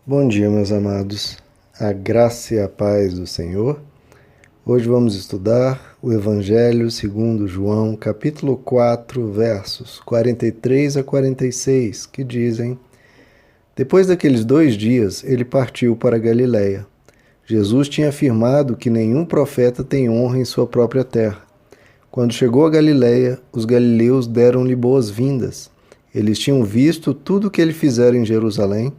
Bom dia, meus amados. A graça e a paz do Senhor. Hoje vamos estudar o Evangelho segundo João, capítulo 4, versos 43 a 46, que dizem: Depois daqueles 2 dias, ele partiu para Galiléia. Jesus tinha afirmado que nenhum profeta tem honra em sua própria terra. Quando chegou a Galiléia, os galileus deram-lhe boas-vindas. Eles tinham visto tudo o que ele fizera em Jerusalém,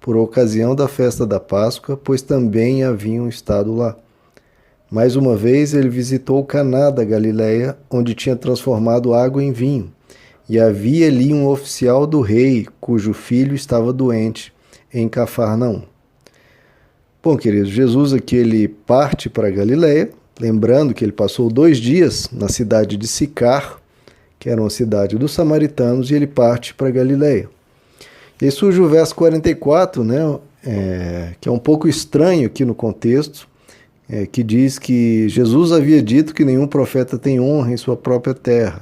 por ocasião da festa da Páscoa, pois também haviam estado lá. Mais uma vez ele visitou Caná da Galiléia, onde tinha transformado água em vinho, e havia ali um oficial do rei, cujo filho estava doente, em Cafarnaum. Bom, queridos, Jesus aqui ele parte para a Galiléia, lembrando que ele passou 2 dias na cidade de Sicar, que era uma cidade dos samaritanos, e ele parte para a Galiléia. E aí surge o verso 44, que é um pouco estranho aqui no contexto, que diz que Jesus havia dito que nenhum profeta tem honra em sua própria terra.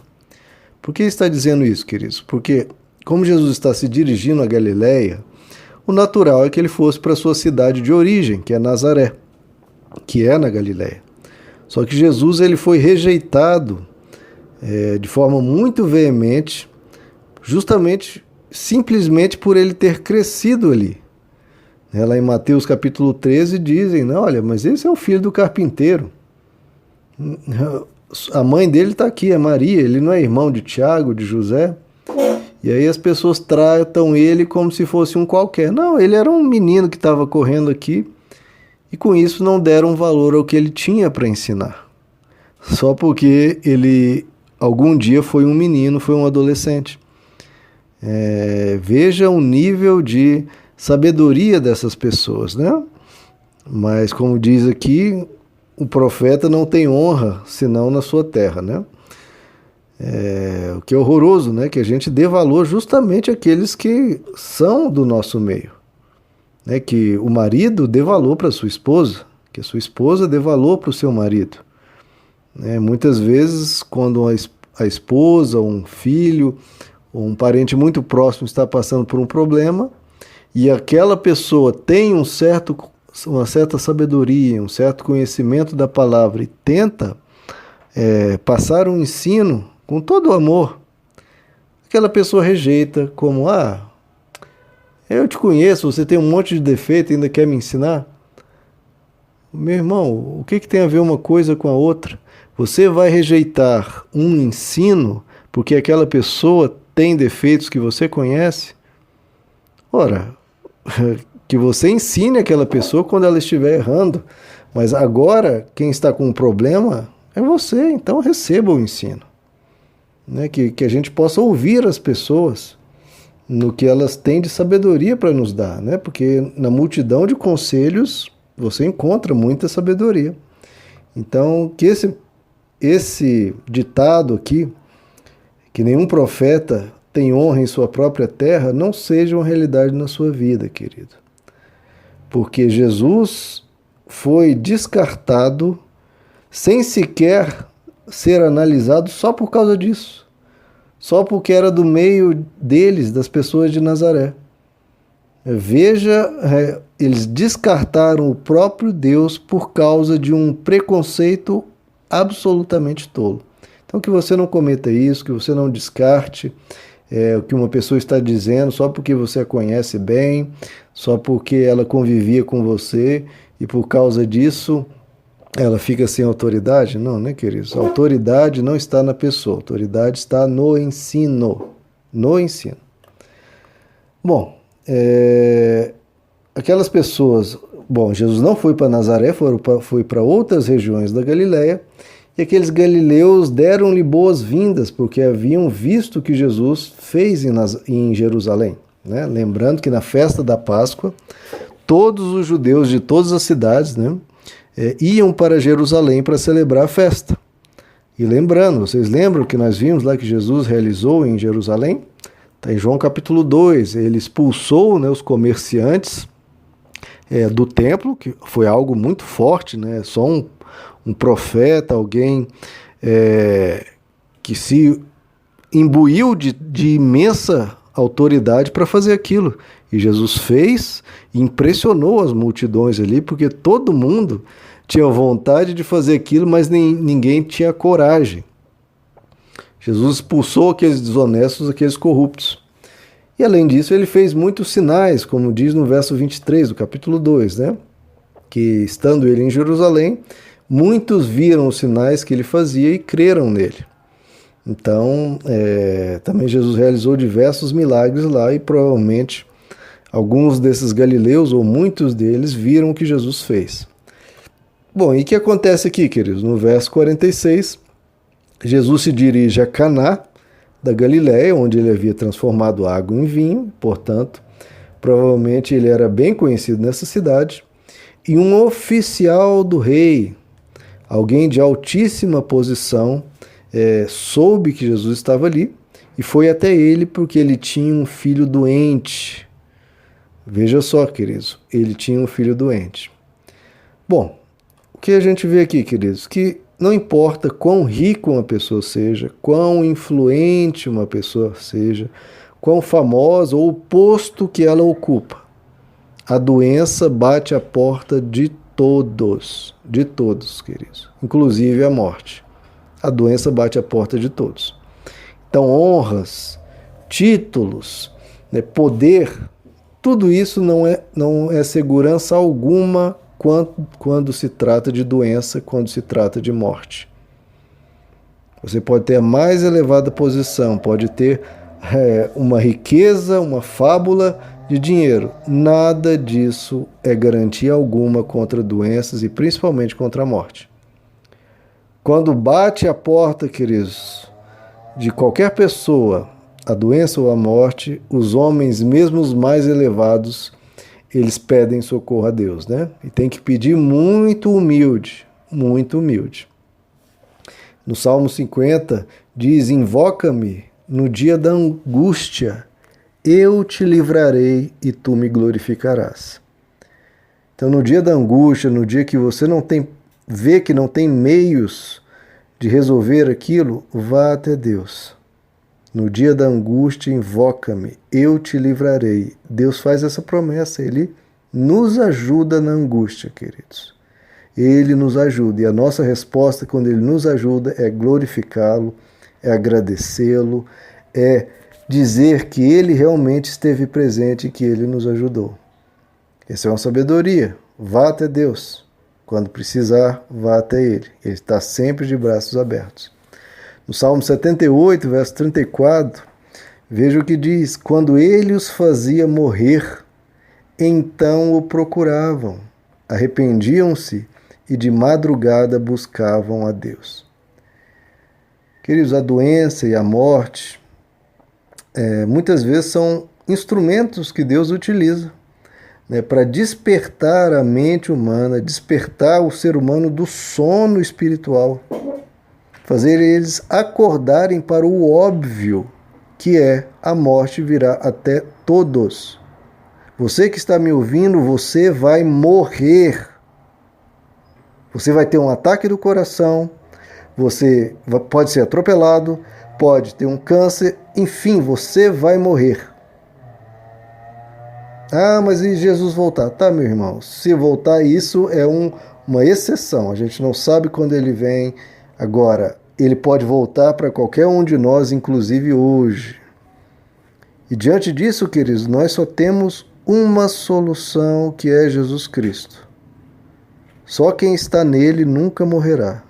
Por que está dizendo isso, queridos? Porque, como Jesus está se dirigindo a Galiléia, o natural é que ele fosse para a sua cidade de origem, que é Nazaré, que é na Galiléia. Só que Jesus ele foi rejeitado de forma muito veemente, simplesmente por ele ter crescido ali. Lá em Mateus capítulo 13 dizem, não, olha, mas esse é o filho do carpinteiro. A mãe dele está aqui, é Maria, ele não é irmão de Tiago, de José. E aí as pessoas tratam ele como se fosse um qualquer. Não, ele era um menino que estava correndo aqui e com isso não deram valor ao que ele tinha para ensinar. Só porque ele algum dia foi um menino, foi um adolescente. Veja o nível de sabedoria dessas pessoas, né? Mas como diz aqui, o profeta não tem honra senão na sua terra, né? O que é horroroso, né? Que a gente dê valor justamente àqueles que são do nosso meio, né? Que o marido dê valor para sua esposa, que a sua esposa dê valor para o seu marido, né? Muitas vezes quando a esposa, um filho ou um parente muito próximo está passando por um problema e aquela pessoa tem uma certa sabedoria, um certo conhecimento da palavra e tenta passar um ensino com todo o amor, aquela pessoa rejeita como, eu te conheço, você tem um monte de defeito e ainda quer me ensinar? Meu irmão, o que tem a ver uma coisa com a outra? Você vai rejeitar um ensino porque aquela pessoa tem defeitos que você conhece? Ora, que você ensine aquela pessoa quando ela estiver errando, mas agora quem está com um problema é você, então receba o ensino. Né? Que a gente possa ouvir as pessoas no que elas têm de sabedoria para nos dar, né? Porque na multidão de conselhos você encontra muita sabedoria. Então, que esse ditado aqui, que nenhum profeta tem honra em sua própria terra, não seja uma realidade na sua vida, querido. Porque Jesus foi descartado sem sequer ser analisado só por causa disso. Só porque era do meio deles, das pessoas de Nazaré. Veja, eles descartaram o próprio Deus por causa de um preconceito absolutamente tolo. Então que você não cometa isso, que você não descarte o que uma pessoa está dizendo só porque você a conhece bem, só porque ela convivia com você e por causa disso ela fica sem autoridade. Não, né, queridos? A autoridade não está na pessoa, a autoridade está no ensino. No ensino. Bom, aquelas pessoas... Bom, Jesus não foi para Nazaré, foi para outras regiões da Galiléia, e aqueles galileus deram-lhe boas-vindas, porque haviam visto o que Jesus fez em Jerusalém. Né? Lembrando que na festa da Páscoa, todos os judeus de todas as cidades, né, iam para Jerusalém para celebrar a festa. E lembrando, vocês lembram que nós vimos lá que Jesus realizou em Jerusalém? Está em João capítulo 2, ele expulsou, né, os comerciantes do templo, que foi algo muito forte, né? Só um profeta, alguém que se imbuiu de imensa autoridade para fazer aquilo. E Jesus fez e impressionou as multidões ali, porque todo mundo tinha vontade de fazer aquilo, mas ninguém tinha coragem. Jesus expulsou aqueles desonestos, aqueles corruptos. E além disso, ele fez muitos sinais, como diz no verso 23 do capítulo 2, né? Que estando ele em Jerusalém, muitos viram os sinais que ele fazia e creram nele. Então, também Jesus realizou diversos milagres lá e provavelmente alguns desses galileus, ou muitos deles, viram o que Jesus fez. Bom, e o que acontece aqui, queridos? No verso 46, Jesus se dirige a Caná da Galiléia, onde ele havia transformado água em vinho, portanto, provavelmente ele era bem conhecido nessa cidade, e um oficial do rei, alguém de altíssima posição, soube que Jesus estava ali e foi até ele porque ele tinha um filho doente. Veja só, queridos, ele tinha um filho doente. Bom, o que a gente vê aqui, queridos? Que não importa quão rico uma pessoa seja, quão influente uma pessoa seja, quão famosa ou o posto que ela ocupa, a doença bate à porta de todos, queridos, inclusive a morte. A doença bate à porta de todos. Então, honras, títulos, poder, tudo isso não é segurança alguma quando se trata de doença, quando se trata de morte. Você pode ter a mais elevada posição, pode ter uma riqueza, uma fábula de dinheiro. Nada disso é garantia alguma contra doenças e principalmente contra a morte. Quando bate a porta, queridos, de qualquer pessoa, a doença ou a morte, os homens, mesmo os mais elevados, eles pedem socorro a Deus, né? E tem que pedir muito humilde, muito humilde. No Salmo 50 diz: invoca-me no dia da angústia, eu te livrarei e tu me glorificarás. Então, no dia da angústia, no dia que você vê que não tem meios de resolver aquilo, vá até Deus. No dia da angústia, invoca-me, eu te livrarei. Deus faz essa promessa, Ele nos ajuda na angústia, queridos. Ele nos ajuda, e a nossa resposta quando Ele nos ajuda é glorificá-lo, é agradecê-lo, é dizer que Ele realmente esteve presente e que Ele nos ajudou. Essa é uma sabedoria. Vá até Deus. Quando precisar, vá até Ele. Ele está sempre de braços abertos. No Salmo 78, verso 34, veja o que diz: quando Ele os fazia morrer, então o procuravam, arrependiam-se e de madrugada buscavam a Deus. Queridos, a doença e a morte muitas vezes são instrumentos que Deus utiliza para despertar a mente humana, despertar o ser humano do sono espiritual, fazer eles acordarem para o óbvio, que é a morte virá até todos. Você que está me ouvindo, você vai morrer. Você vai ter um ataque do coração, você pode ser atropelado, pode ter um câncer, enfim, você vai morrer. Ah, mas e Jesus voltar? Tá, meu irmão, se voltar, isso é uma exceção. A gente não sabe quando ele vem. Agora, ele pode voltar para qualquer um de nós, inclusive hoje. E diante disso, queridos, nós só temos uma solução, que é Jesus Cristo. Só quem está nele nunca morrerá.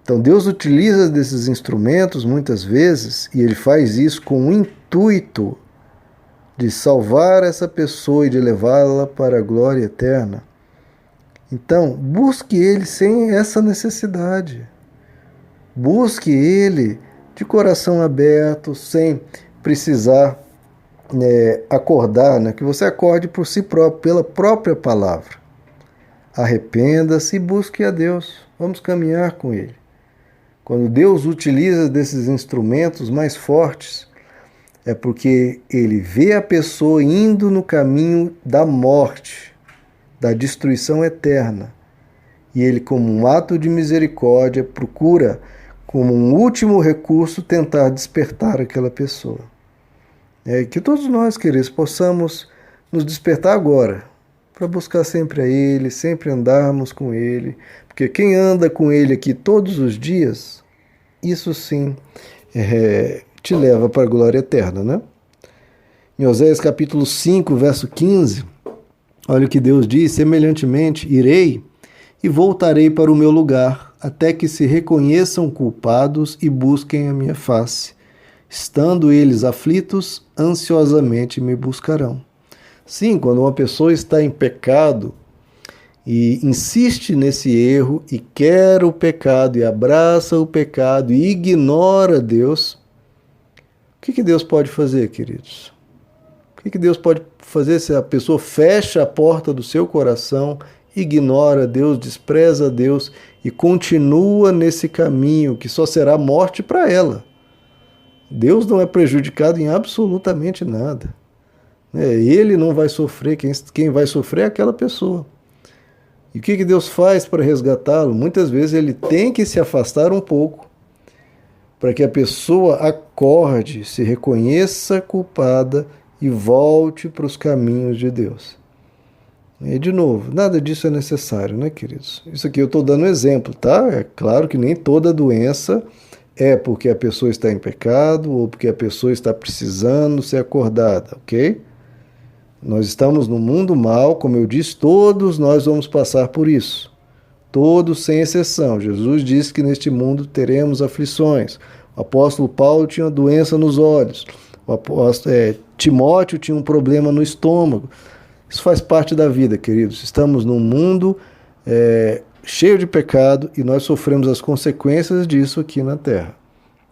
Então Deus utiliza desses instrumentos muitas vezes, e Ele faz isso com o intuito de salvar essa pessoa e de levá-la para a glória eterna. Então, busque Ele sem essa necessidade. Busque Ele de coração aberto, sem precisar acordar, que você acorde por si próprio, pela própria palavra. Arrependa-se e busque a Deus. Vamos caminhar com Ele. Quando Deus utiliza desses instrumentos mais fortes, é porque Ele vê a pessoa indo no caminho da morte, da destruição eterna. E Ele, como um ato de misericórdia, procura, como um último recurso, tentar despertar aquela pessoa. Que todos nós, queridos, possamos nos despertar agora, para buscar sempre a Ele, sempre andarmos com Ele, porque quem anda com Ele aqui todos os dias, isso sim te leva para a glória eterna, né? Em Oséias capítulo 5, verso 15, olha o que Deus diz: semelhantemente, irei e voltarei para o meu lugar, até que se reconheçam culpados e busquem a minha face. Estando eles aflitos, ansiosamente me buscarão. Sim, quando uma pessoa está em pecado e insiste nesse erro e quer o pecado e abraça o pecado e ignora Deus, o que Deus pode fazer, queridos? O que Deus pode fazer se a pessoa fecha a porta do seu coração, ignora Deus, despreza Deus e continua nesse caminho que só será morte para ela? Deus não é prejudicado em absolutamente nada. Ele não vai sofrer, quem vai sofrer é aquela pessoa. E o que Deus faz para resgatá-lo? Muitas vezes ele tem que se afastar um pouco para que a pessoa acorde, se reconheça culpada e volte para os caminhos de Deus. E, de novo, nada disso é necessário, né, queridos? Isso aqui eu estou dando exemplo, tá? É claro que nem toda doença é porque a pessoa está em pecado ou porque a pessoa está precisando ser acordada, ok? Nós estamos no mundo mal, como eu disse, todos nós vamos passar por isso. Todos sem exceção. Jesus disse que neste mundo teremos aflições. O apóstolo Paulo tinha doença nos olhos. Timóteo tinha um problema no estômago. Isso faz parte da vida, queridos. Estamos num mundo cheio de pecado e nós sofremos as consequências disso aqui na Terra.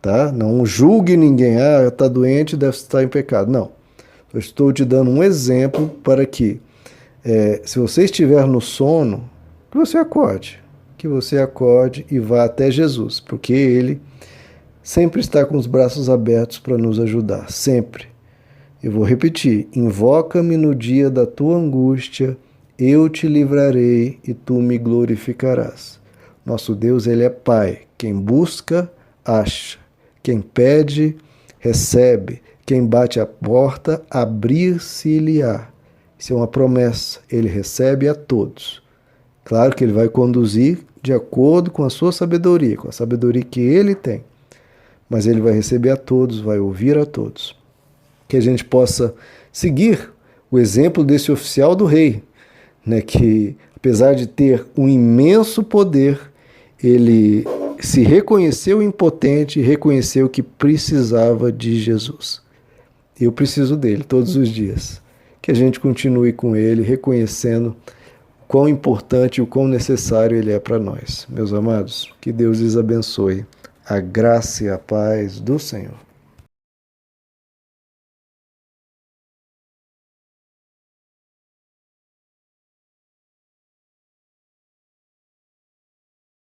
Tá? Não julgue ninguém. Está doente, deve estar em pecado. Não. Eu estou te dando um exemplo para que, se você estiver no sono, que você acorde e vá até Jesus, porque Ele sempre está com os braços abertos para nos ajudar, sempre. Eu vou repetir: invoca-me no dia da tua angústia, eu te livrarei e tu me glorificarás. Nosso Deus, Ele é Pai. Quem busca, acha. Quem pede, recebe. Quem bate a porta, abrir-se-lhe-á. Isso é uma promessa. Ele recebe a todos. Claro que Ele vai conduzir de acordo com a sua sabedoria, com a sabedoria que Ele tem. Mas Ele vai receber a todos, vai ouvir a todos. Que a gente possa seguir o exemplo desse oficial do rei, né, que, apesar de ter um imenso poder, ele se reconheceu impotente e reconheceu que precisava de Jesus. Eu preciso dele todos os dias. Que a gente continue com ele, reconhecendo o quão importante e o quão necessário ele é para nós. Meus amados, que Deus lhes abençoe. A graça e a paz do Senhor.